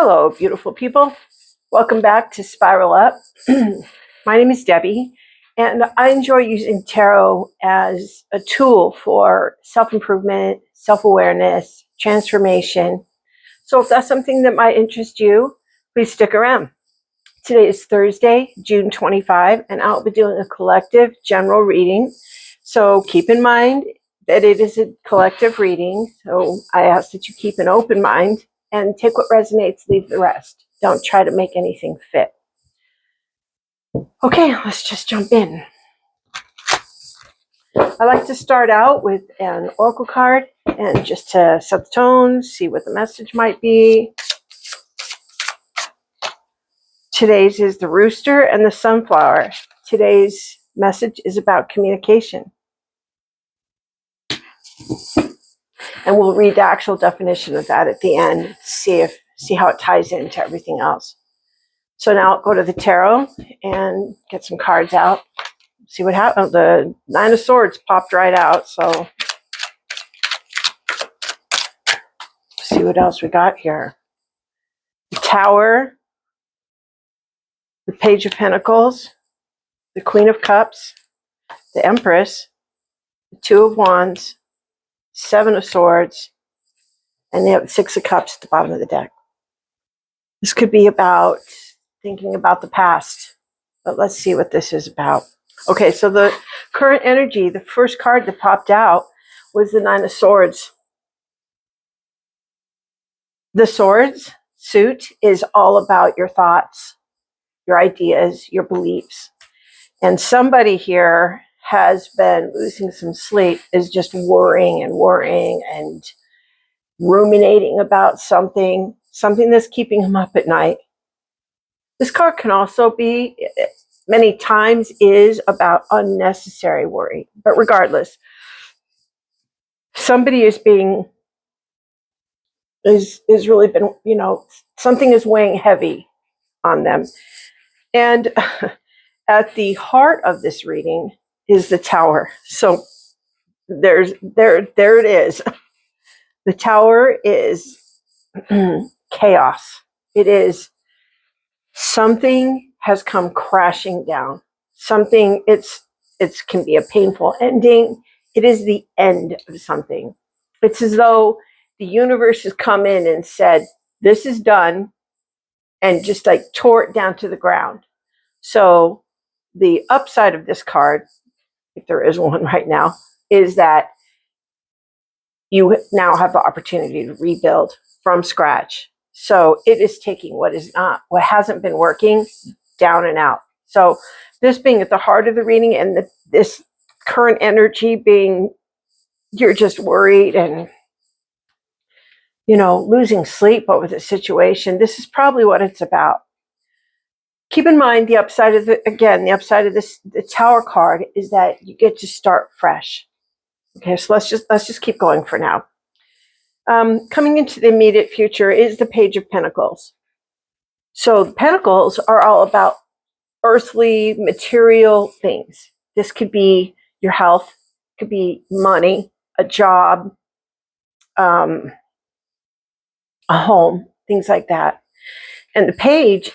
Hello, beautiful people. Welcome back to Spiral Up. My name is Debbie, and I enjoy using tarot as a tool for self-improvement, self-awareness, transformation. So if that's something that might interest you, please stick around. Today is Thursday, June 25, and I'll be doing a collective general reading. So keep in mind that it is a collective reading, so I ask that you keep an open mind and take what resonates, leave the rest. Don't try to make anything fit. Okay, let's just jump in. I like to start out with an oracle card and just to set the tone, see what the message might be. Today's is the rooster and the sunflower. Today's message is about communication. And we'll read the actual definition of that at the end, see how it ties into everything else. So now I'll go to the tarot and get some cards out. See what happens. The Nine of Swords popped right out. So see what else we got here. The Tower, the Page of Pentacles, the Queen of Cups, the Empress, the Two of Wands, Seven of Swords, and the Six of Cups at the bottom of the deck. This could be about thinking about the past, but let's see what this is about. Okay, so the current energy, the first card that popped out was the Nine of Swords. The Swords suit is all about your thoughts, your ideas, your beliefs. And somebody here has been losing some sleep, is just worrying and ruminating about something that's keeping him up at night. This card can also be, many times, is about unnecessary worry. But regardless, somebody is really been, something is weighing heavy on them. And at the heart of this reading is the Tower. So there it is. The Tower is chaos. It is something has come crashing down. Something, it can be a painful ending. It is the end of something. It's as though the universe has come in and said, this is done, and just like tore it down to the ground. So the upside of this card, if there is one right now, is that you now have the opportunity to rebuild from scratch. So it is taking what hasn't been working down and out. So this being at the heart of the reading, and this current energy being, you're just worried and, losing sleep over the situation. This is probably what it's about. Keep in mind the upside of the Tower card is that you get to start fresh. Okay, so let's just keep going for now. Coming into the immediate future is the Page of Pentacles. So the Pentacles are all about earthly, material things. This could be your health, could be money, a job, a home, things like that. And the page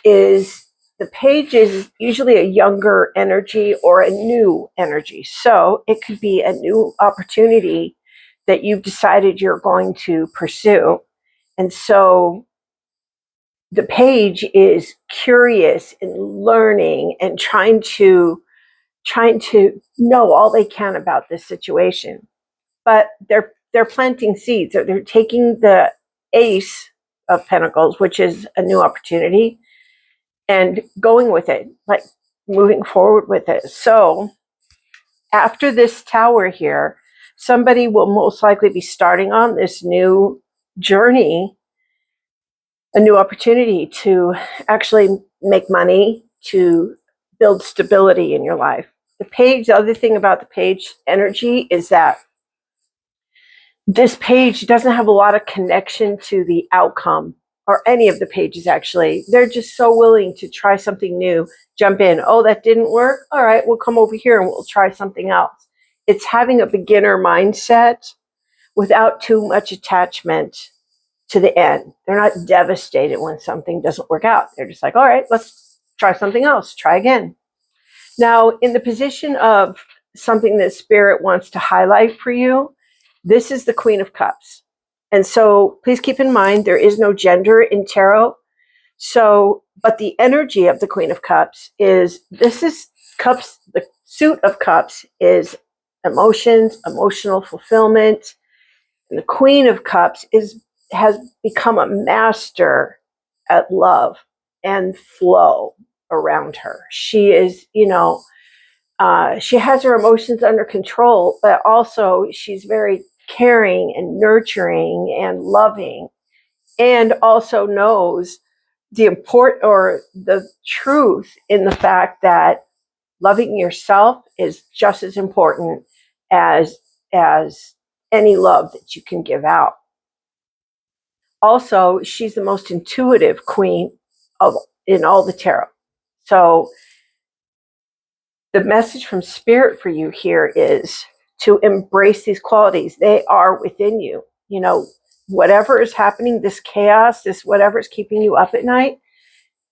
is usually a younger energy or a new energy. So it could be a new opportunity that you've decided you're going to pursue. And so the page is curious and learning and trying to know all they can about this situation. But they're planting seeds. They're taking the Ace of Pentacles, which is a new opportunity, and going with it, like moving forward with it. So after this Tower here, somebody will most likely be starting on this new journey, a new opportunity to actually make money, to build stability in your life. The other thing about the page energy is that this page doesn't have a lot of connection to the outcome, or any of the pages actually. They're just so willing to try something new, jump in. Oh, that didn't work? All right, we'll come over here and we'll try something else. It's having a beginner mindset without too much attachment to the end. They're not devastated when something doesn't work out. They're just like, all right, let's try something else, try again. Now, in the position of something that Spirit wants to highlight for you, this is the Queen of Cups. And so please keep in mind, there is no gender in tarot. So, but the energy of the Queen of Cups is, this is cups, the suit of cups is emotions, emotional fulfillment. And the Queen of Cups has become a master at love and flow around her. She is, she has her emotions under control, but also she's very caring and nurturing and loving, and also knows the truth in the fact that loving yourself is just as important as any love that you can give out. Also, she's the most intuitive queen in all the tarot. So the message from Spirit for you here is to embrace these qualities. They are within you. Whatever is happening, this chaos, this whatever is keeping you up at night,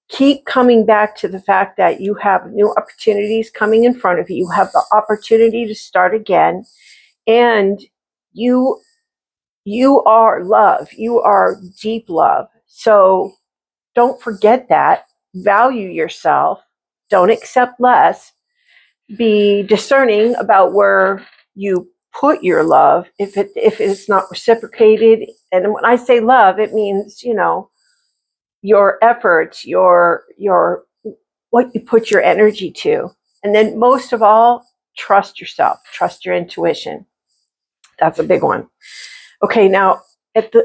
keep coming back to the fact that you have new opportunities coming in front of you. You have the opportunity to start again. And you are love. You are deep love. So don't forget that. Value yourself. Don't accept less. Be discerning about where you put your love. If it's not reciprocated, and when I say love, it means your efforts, your what you put your energy to, and then most of all, trust yourself. Trust your intuition. That's a big one. Okay, now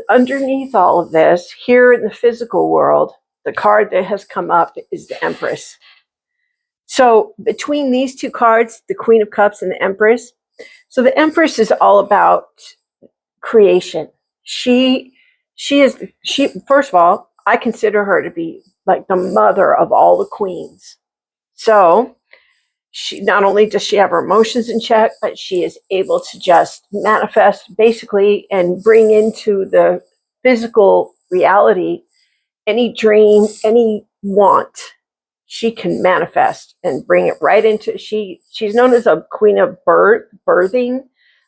underneath all of this, here in the physical world, the card that has come up is the Empress. So between these two cards, the Queen of Cups and the Empress, so the Empress is all about creation. She first of all, I consider her to be like the mother of all the queens. So she not only does she have her emotions in check, but she is able to just manifest basically and bring into the physical reality any dream, any want. She can manifest and bring it right into, she's known as a queen of birthing,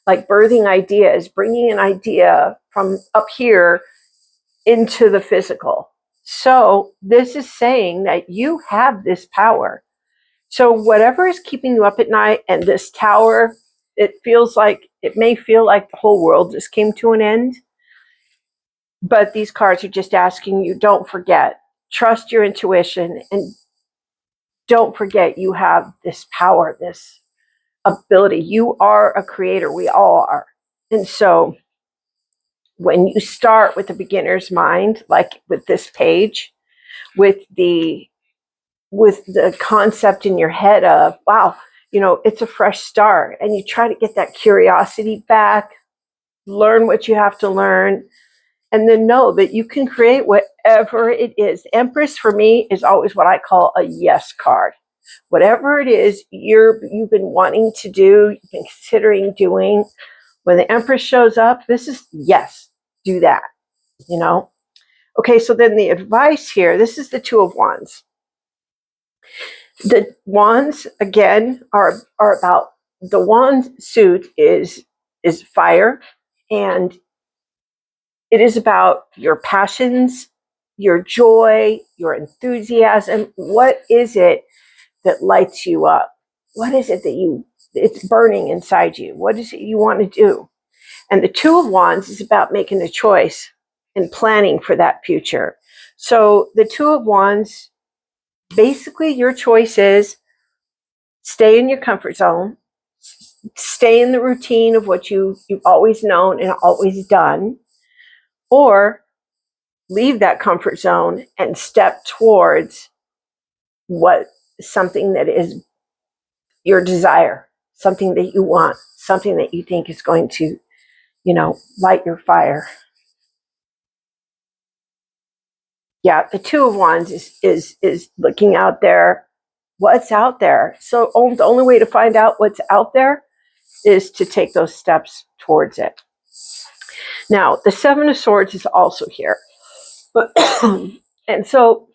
like birthing ideas, bringing an idea from up here into the physical. So this is saying that you have this power. So whatever is keeping you up at night, and this tower, it may feel like the whole world just came to an end. But these cards are just asking you, don't forget, trust your intuition, and don't forget you have this power, this ability. You are a creator. We all are. And so when you start with the beginner's mind, like with this page, with the concept in your head of, wow, it's a fresh start, and you try to get that curiosity back, learn what you have to learn, and then know that you can create whatever it is. The Empress for me is always what I call a yes card. Whatever it is you've been wanting to do, you've been considering doing, when the Empress shows up, this is yes, do that, Okay, so then the advice here, this is the Two of Wands. The wands, again, are about, the wand suit is fire, and it is about your passions, your joy, your enthusiasm. What is it that lights you up? What is it that it's burning inside you? What is it you want to do? And the Two of Wands is about making a choice and planning for that future. So the Two of Wands, basically your choice is stay in your comfort zone, stay in the routine of what you've always known and always done, or leave that comfort zone and step towards something that is your desire, something that you want, something that you think is going to, light your fire. Yeah, the Two of Wands is looking out there, what's out there. So the only way to find out what's out there is to take those steps towards it. Now, the Seven of Swords is also here. And so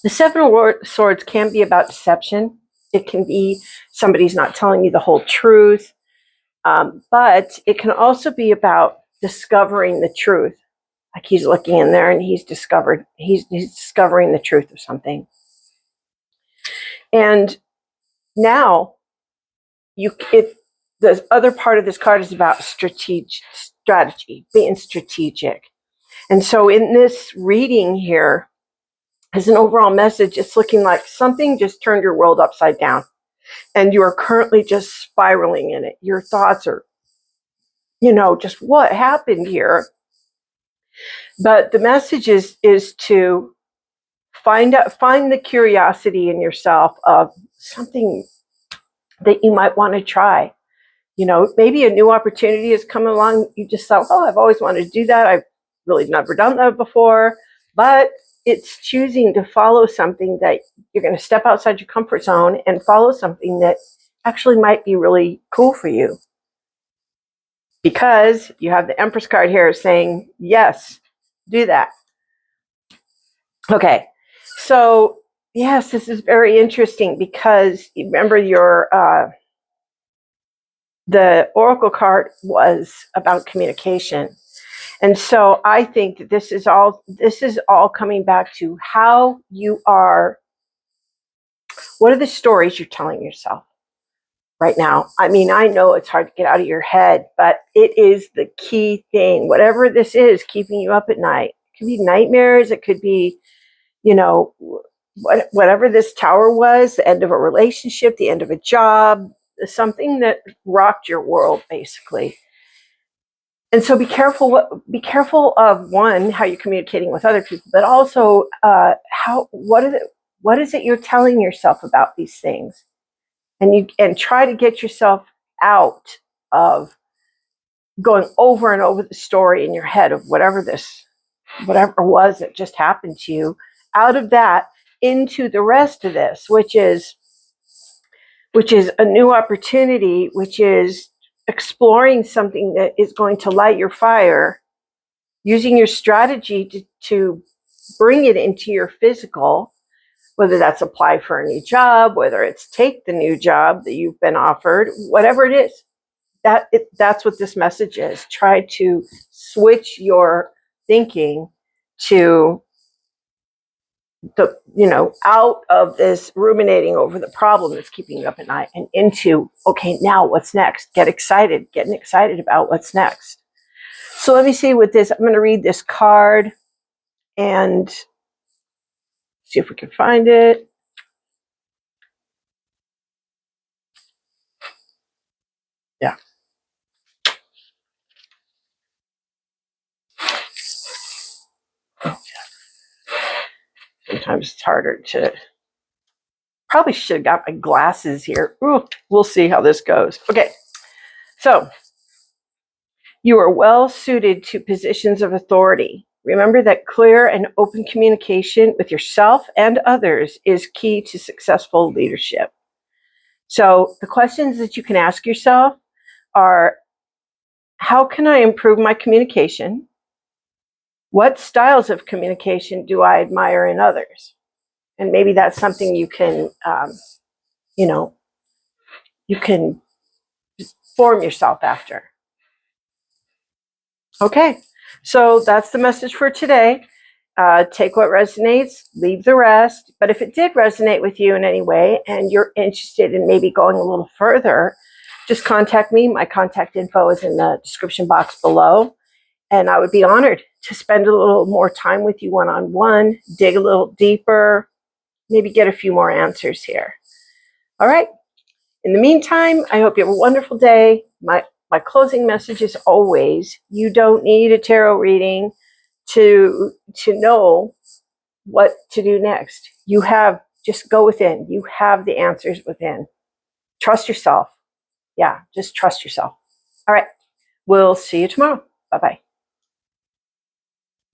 the Seven of Swords can be about deception. It can be somebody's not telling you the whole truth. But it can also be about discovering the truth. Like he's looking in there and he's discovering the truth of something. And now the other part of this card is about strategy, being strategic. And so in this reading here, as an overall message, it's looking like something just turned your world upside down. And you are currently just spiraling in it. Your thoughts are, just what happened here? But the message is to find the curiosity in yourself of something that you might want to try. Maybe a new opportunity has come along. You just thought, oh, I've always wanted to do that. I've really never done that before. But it's choosing to follow something that you're going to step outside your comfort zone and follow something that actually might be really cool for you. Because you have the Empress card here saying, yes, do that. Okay, so yes, this is very interesting because remember the Oracle card was about communication. And so I think that this is all coming back to how you are, what are the stories you're telling yourself right now? I mean, I know it's hard to get out of your head, but it is the key thing. Whatever this is keeping you up at night. It could be nightmares, it could be, whatever this tower was, the end of a relationship, the end of a job, something that rocked your world, basically. And so be careful of one, how you're communicating with other people, but also what is it you're telling yourself about these things? And try to get yourself out of going over and over the story in your head of whatever it was that just happened to you, out of that into the rest of this, which is a new opportunity, which is exploring something that is going to light your fire, using your strategy to bring it into your physical, whether that's apply for a new job, whether it's take the new job that you've been offered, whatever it is. That's what this message is. Try to switch your thinking to out of this ruminating over the problem that's keeping you up at night and into, okay, now what's next? Getting excited about what's next. So let me see with this. I'm going to read this card and see if we can find it. Yeah. Sometimes it's harder to. Probably should have got my glasses here. Ooh, we'll see how this goes. Okay, so you are well suited to positions of authority. Remember that clear and open communication with yourself and others is key to successful leadership. So the questions that you can ask yourself are, how can I improve my communication? What styles of communication do I admire in others? And maybe that's something you can, you can form yourself after. Okay, so that's the message for today. Take what resonates, leave the rest. But if it did resonate with you in any way and you're interested in maybe going a little further, just contact me. My contact info is in the description box below. And I would be honored to spend a little more time with you one-on-one, dig a little deeper, maybe get a few more answers here. All right. In the meantime, I hope you have a wonderful day. My closing message is always, you don't need a tarot reading to know what to do next. Just go within. You have the answers within. Trust yourself. Yeah, just trust yourself. All right. We'll see you tomorrow. Bye-bye.